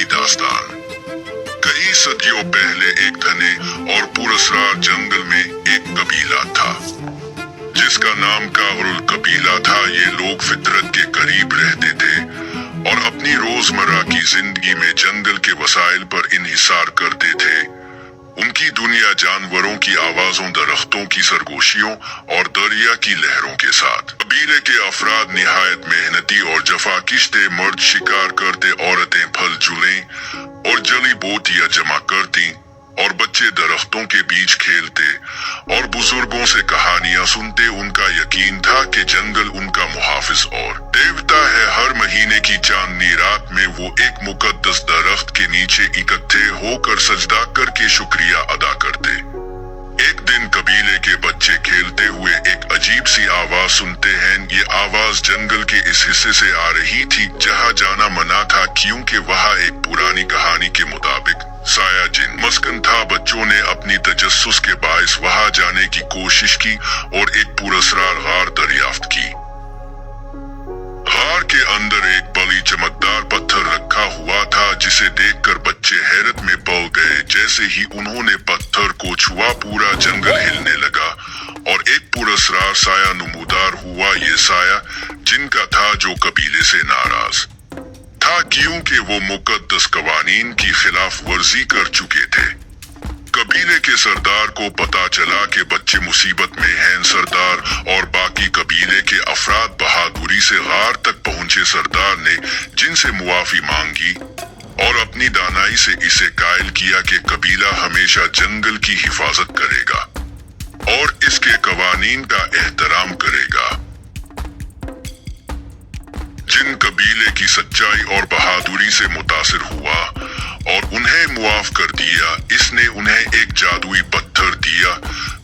की दास्तान। कई सदियों पहले एक घने और पुरस्कार जंगल में एक कबीला था जिसका नाम काहुल कबीला था। ये लोग फितरत के करीब रहते थे और अपनी रोजमर्रा की जिंदगी में जंगल के वसाइल पर इन्हिसार करते थे। उनकी दुनिया जानवरों की आवाजों, दरख्तों की सरगोशियों और दरिया की लहरों के साथ। कबीले के अफराद निहायत मेहनती और जफाकिश थे। मर्द शिकार करते, औरतें फल जुलें और जली बोटियां जमा करती और बच्चे दरख्तों के बीच खेलते और बुजुर्गों से कहानियां सुनते। उनका यकीन था कि जंगल उनका मुहाफिज और देवता है। हर महीने की चांदनी रात में वो एक मुकद्दस दरख्त के नीचे इकट्ठे होकर सजदा करके शुक्रिया अदा करते। एक दिन कबीले के बच्चे खेलते हुए एक अजीब सी आवाज सुनते हैं। ये आवाज जंगल के इस हिस्से से आ रही थी जहां जाना मना था, क्योंकि वहां एक पुरानी कहानी के मुताबिक साया जिन मस्कन था। बच्चों ने अपनी तजस्सुस के बाइस वहां जाने की कोशिश की और एक पुरस्कार गार दरियाफ्त की। गार के अंदर एक बड़ी चमकदार पत्थर रखा हुआ था जिसे देखकर बच्चे हैरत में पड़ गए। जैसे ही उन्होंने पत्थर को छुआ, पूरा जंगल हिलने लगा और एक पुरस्कार साया नमूदार हुआ। ये साया जिनका था जो कबीले से नाराज था क्योंकि वो मुकद्दस कवानीन की खिलाफ वर्जी कर चुके थे। कबीले के सरदार को पता चला कि बच्चे मुसीबत में हैं। सरदार और बाकी कबीले के अफराद बहादुरी से गार तक पहुंचे। सरदार ने जिनसे मुआफी मांगी और अपनी दानाई से इसे कायल किया कि कबीला हमेशा जंगल की हिफाजत करेगा और इसके कवानीन का एहतराम करेगा। जिन कबीले की सच्चाई और बहादुरी से मुतासिर हुआ और उन्हें मुआफ कर दिया, इसने उन्हें एक जादुई पत्थर दिया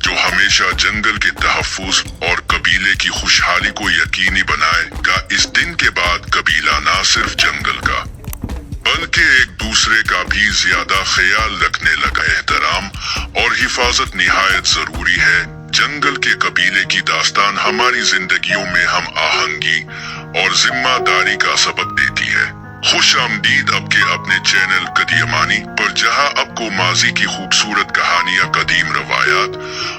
जो हमेशा जंगल के तहफ्फुज और कबीले की खुशहाली को यकीनी बनाएगा। इस दिन के बाद कबीला न सिर्फ जंगल का बल्कि एक दूसरे का भी ज्यादा ख्याल रखने लगा। एहतराम और हिफाजत निहायत जरूरी है। जंगल के कबीले की दास्तान हमारी जिंदगियों में हम आहंगी और जिम्मेदारी का सबक देती है। खुश आमदीद आपके अपने चैनल कदीमानी पर, जहां आपको माजी की खूबसूरत कहानियां, कदीम रवायात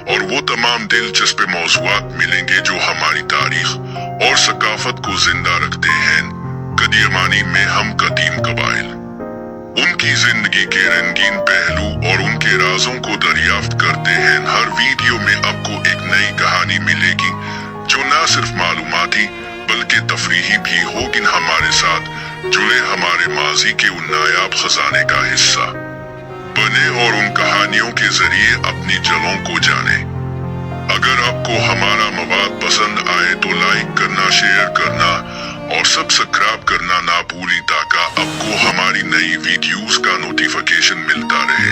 और वो तमाम दिलचस्प मौज़ूआत मिलेंगे जो हमारी तारीख और सकाफत को जिंदा रखते हैं। कदीमानी में हम कदीम कबाइल, उनकी जिंदगी के रंगीन पहलू और उनके राजों को दरियाफ्त करते हैं। हर वीडियो में आपको एक नई कहानी मिलेगी जो न सिर्फ मालूमाती बल्कि तफरीही भी होगी। हमारे साथ जुड़े, हमारे माजी के उन नायाब खजाने का हिस्सा बने और उन कहानियों के जरिए अपनी जड़ों को जाने। अगर आपको हमारा मवाद पसंद आए तो लाइक करना, शेयर करना और सब्सक्राइब करना ना भूलें ताकि आपको हमारी नई वीडियोस का नोटिफिकेशन मिलता रहे।